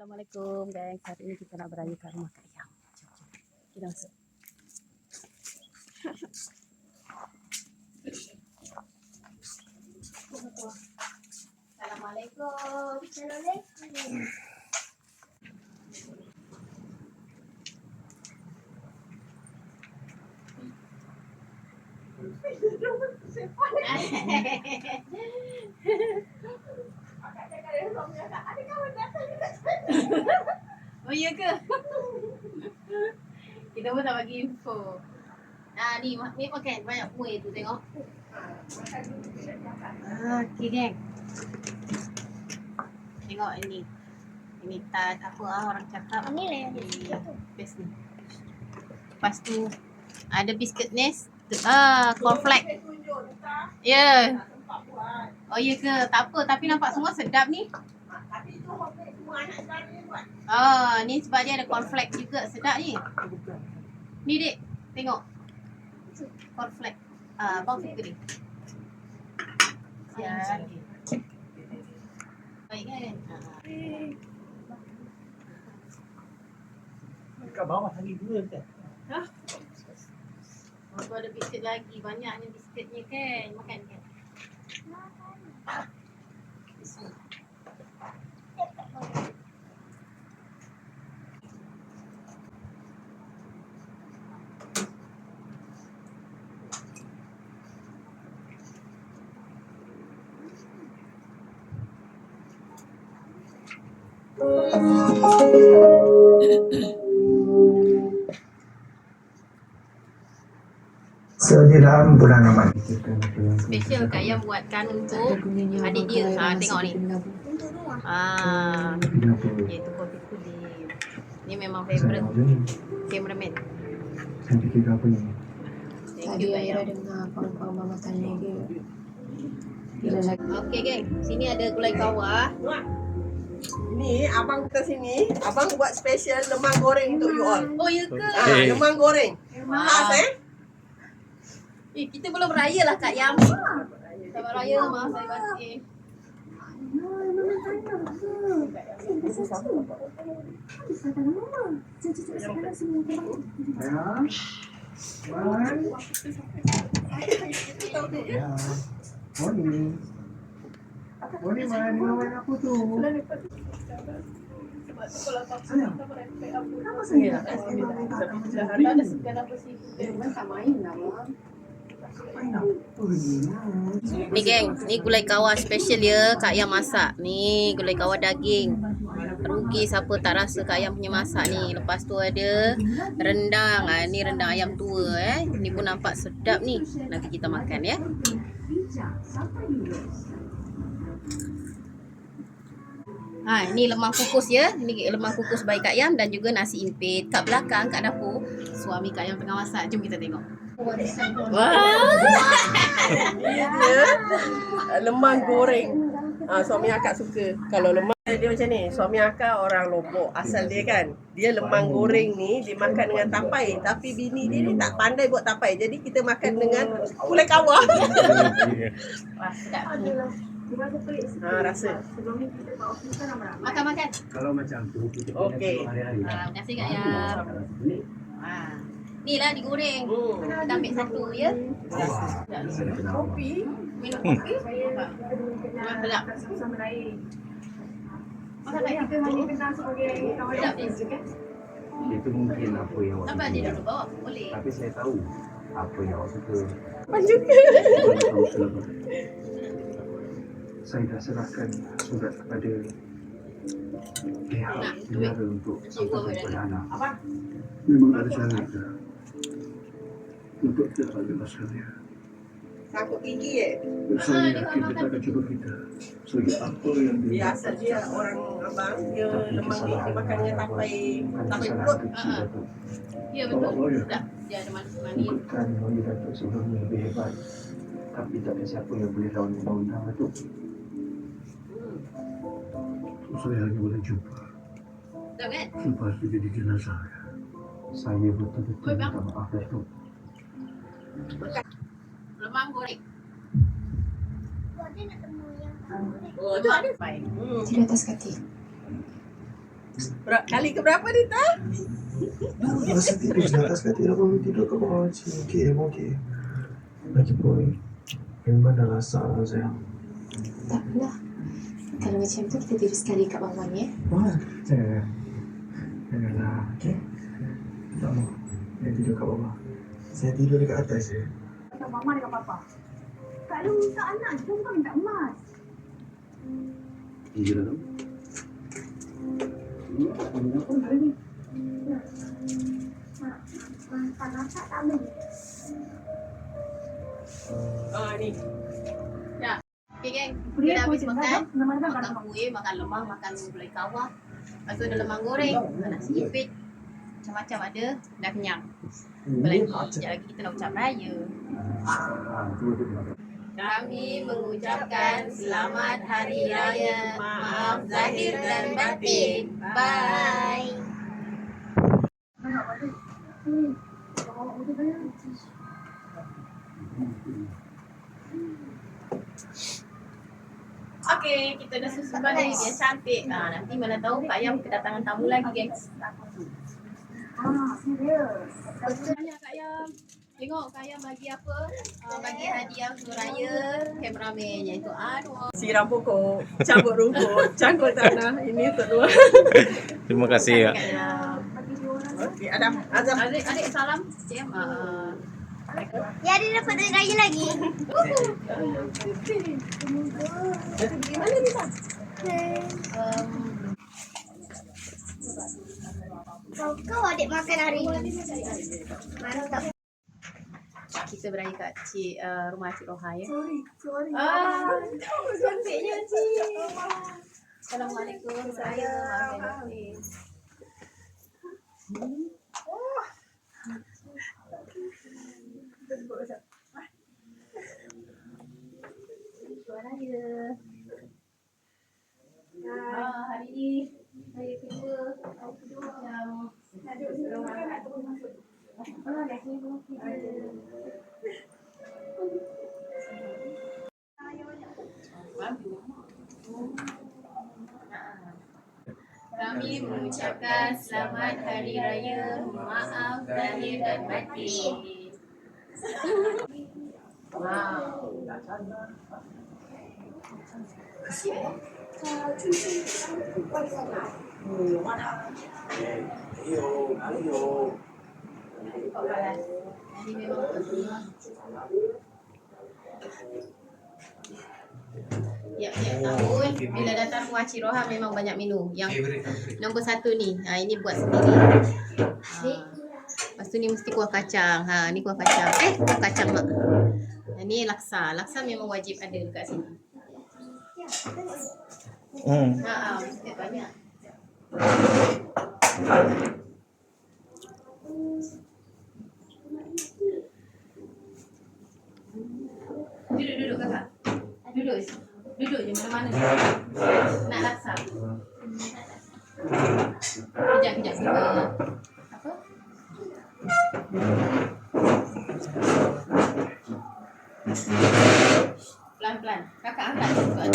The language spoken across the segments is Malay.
Assalamualaikum guys. Hari ini kita nak beraya kat rumah Kak Yang. Jom, jom. Kita masuk. Assalamualaikum. Assalamualaikum. Oh iya ke? Kita pun tak bagi info. Ni makan banyak kuih tu tengok. Okey geng. Tengok ini. Ini tak apa orang cakap. Ni best ni. Lepas tu ada biscuit nest. Cornflake. Ya. Oh iya ke? Tak apa tapi nampak semua sedap ni. Ni sebab dia ada cornflake juga sedap ni. Ni dek, tengok. Cornflake. Abang suka ni. Ya. Baik kan? Kat bawah lagi dua kan? Oh, ada biskut lagi. Banyaknya biskutnya kan. Makan kan? Dalam bulan Ramadan. Special Kak Yang buatkan untuk adik dia. Tengok ni. Iaitu kopi kulit. Ni memang favourite cameraman. Cantik juga apa ni? Thank you Kak Yang. Dengar kawan-kawan mama tanya dia. Okey geng, sini ada gulai kawah. Ni abang ke sini, abang buat special lemang goreng untuk you all. Oh ya ke? Lemang goreng. Khas Kita belum beraya lah Kak Yang. Selamat raya maaf saya batin. Morning. Morning, Man. Main apa tu? Ni geng, ni gulai kawah special ya Kak Yang masak. Ni gulai kawah daging. Rugi siapa tak rasa Kak Yang punya masak ni. Lepas tu ada rendang. Ni rendang ayam tua Ni pun nampak sedap ni. Nanti kita makan ya. Ni lemang kukus ya. Ni lemang kukus by Kak Yang dan juga nasi impit. Kat belakang kat dapur suami Kak Yang tengah masak. Jom kita tengok. dia lemang goreng. Suami akak suka. Kalau lemang dia macam ni. Suami akak orang Lombok asal dia kan. Dia lemang goreng ni dia makan dengan tapai. Tapi bini dia ni tak pandai buat tapai. Jadi kita makan dengan gulai kawah. Wah, sedap. Rasa. Makan. Kalau macam tu, kita Okey. hari-hari. Terima kasih Kak Yang. Ni lah digoreng. Kita ambil satu ya. Kopi. Minum kopi. Memang sedap. Masa Kak Yang sedap ni. Itu mungkin apa yang awak Nampak suka. dia dulu bawa. Boleh. Tapi saya tahu apa yang awak suka. Apa juga. Saya dah serahkan surat kepada pihak negara untuk sampaikan kepada anak. Memang ada cara untuk kita bebaskan dia. Sangkut gigi Saya yakin kita akan cuba kita selagi apa yang Dia asal dia orang abang. Dia lemang ni dia makan dengan tapai pulut. Ya betul. Sedap. Dia ada manis-manis. Bukan Mami Datuk sebelumnya lebih hebat. Tapi tak ada siapa yang boleh lawan undang-undang Datuk. Saya hanya boleh jumpa. Sedap kan? Lepas itu jadi jenazah. Saya betul-betul minta maaf Datuk. Lemang goreng. Oh, tu ada. Baik. Di atas kaki. Kali ke berapa ni tak? Masa tidur je atas katil dah bangun tidur ke bawah macam okey, okey. Lagipun memang dah rasa lah sayang. Tak apalah. Kalau macam tu kita tidur sekali kat bawah ni. Wah, janganlah, okey? Tak mau. Saya tidur kat bawah. Saya tidur dekat atas je. Kata mama dengan papa. Kalau minta anak, jom kau minta emas. Iya tu. Apa hari ni? Masak tak boleh. Ni. Okay geng, kita dah habis makan. Makan kuih, makan lemang, makan gulai kawah. Lepas tu ada lemang goreng, nasi ipit. Macam-macam ada, dah kenyang. Sekejap lagi kita nak ucap raya. Kami mengucapkan selamat hari raya. Maaf zahir dan batin. Bye. Okey, kita dah susun balik dia cantik. Nanti mana tahu Kak Yam kedatangan tamu lagi, guys. Serius. Banyak Kak Yam. Tengok Kak Yam bagi apa? Bagi hadiah untuk raya kameraman iaitu Anwar. Siram pokok, cabut rumput, cangkul tanah. Ini untuk dua. Terima kasih ya. Kak Yam. Okey, Adam. Azam. Adik salam. Cik Yam. Ya, dia dapat duit raya lagi. Nanti pergi mana ni tak? Kau adik makan hari ini. Mantap. Kita beraya kat rumah Cik Roha ya. Sorry. Cantiknya Cik. Assalamualaikum. Saya Raya. Hari ni saya kedua yang kami mengucapkan selamat hari raya, maaf zahir dan batin. Wow. Ini memang tiap tahun bila datang rumah Cik Roha memang banyak menu. Yang nombor satu ni, ini buat sendiri. Lepas tu ni mesti kuah kacang. Ni kuah kacang. Kuah kacang mak. Ni laksa. Laksa memang wajib ada dekat sini. Mesti banyak. Duduk kakak. Duduk je mana-mana. Nak laksa. Kejap. Apa? Pelan-pelan. Kakak angkat juga.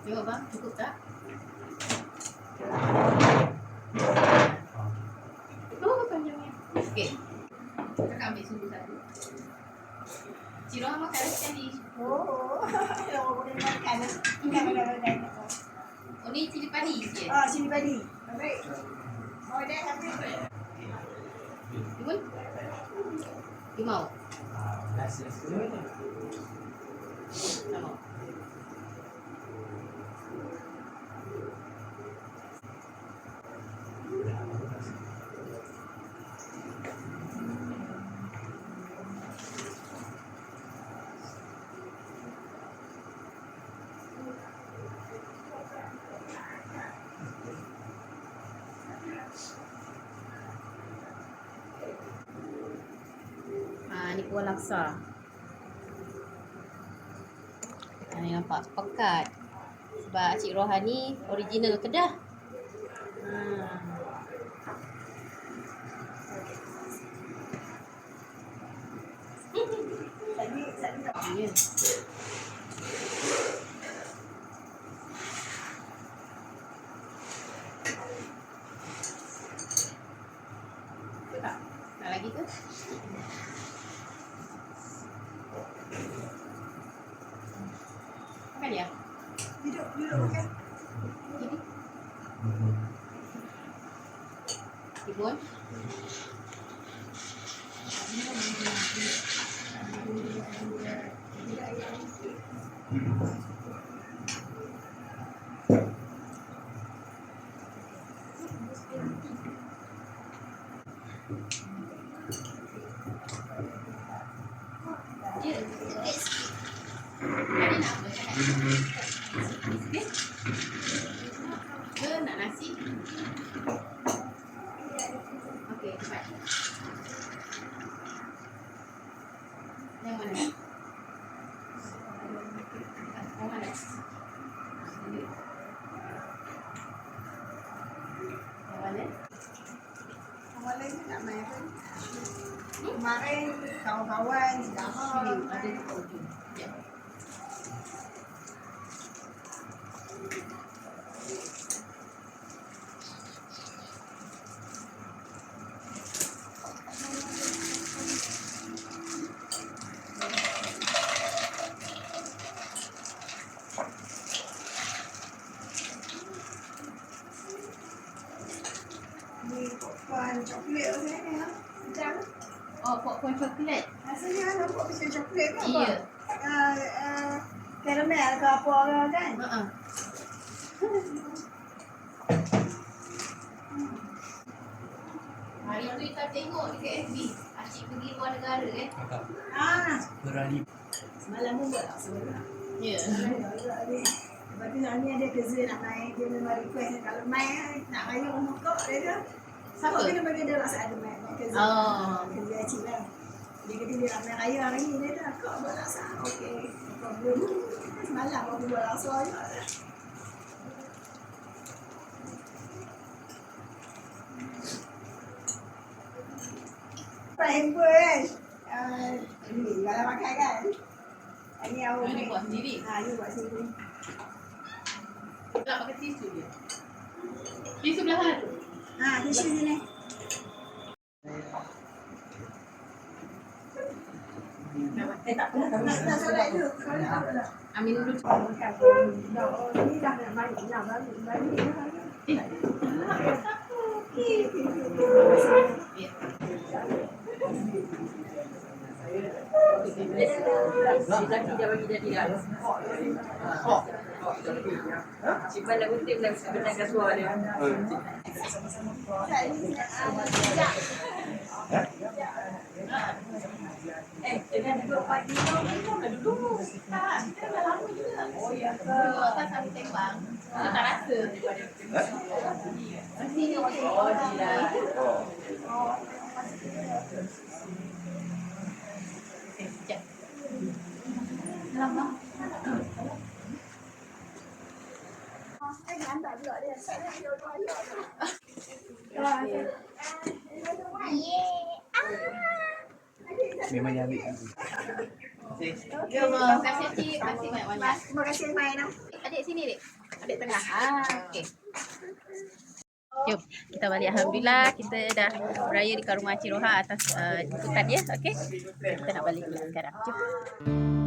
Tengok bang, cukup tak? Oh, panjangnya. Okey. Kakak ambil sumbu satu. Cik Roha makan sekali. Boleh makan. Makan. Oh, ni cili padi je. Sini padi. Baik. Oh, dah habis. Timun? You mau? Tak mau. Ni kuah laksa. Ni nampak pekat. Sebab Cik Rohan ni original Kedah. Ya. Tak? Nak lagi ke? Makan dia? Duduk makan. Ini. Tibun. Dia Tadi nak apa cakap? Sikit? Ke nak nasi? Okey, cepat. Yang mana? Yang mana? Yang mana? Awalnya ni nak main apa? Kemarin kawan-kawan dah Ada di ujung. Ya. ni popcorn coklat tu kan ya. Sedap. Oh, popcorn coklat. Rasanya nampak macam coklat ke apa? Iya. Karamel ke apa ke kan? Ha. Hari tu kita tengok dekat FB. Asyik pergi luar negara kan? Ah, Berani. semalam pun buat tak sebenarnya. Ya. Lepas tu ni ada kerja nak main, dia memang request kalau main nak raya rumah kau dia tu. Siapa? Kau kena bagi dia rasa ada main kerja. Oh. Kerja kecil lah. Dia kata dia nak main raya hari ni, dia dah kau buat rasa. Okey, problem. Semalam aku buat rasa juga. Handphone kan? Ni kalau makan kan? Ini awak Ini buat sendiri. Ini buat sendiri. Tak pakai tisu dia. Tisu belahan. Tisu sini. Tak pernah. Nak solat dulu. Ambil dulu. Ini dah nak mandi. Nak balik. Ya. Dia bagi dia tidak. Simpan dah kutip dah sebenarnya kasual dia. Dengan 2-4 kilo minum dah dulu. Tak, kita dah lama juga. Oh ya ke? Atas sampai tembang. Kita tak rasa. Sini okey. Oh dia. Sekejap. Lama. Antar pula dia. Memang yang ambil. Terima kasih Cik. Terima kasih banyak-banyak. Terima kasih main. Adik sini, Dek. Adik tengah. Okey. Jom, kita balik. Alhamdulillah, kita dah beraya di rumah Cik Rohan atas jemputan dia. Okey. Kita nak balik sekarang. Jom.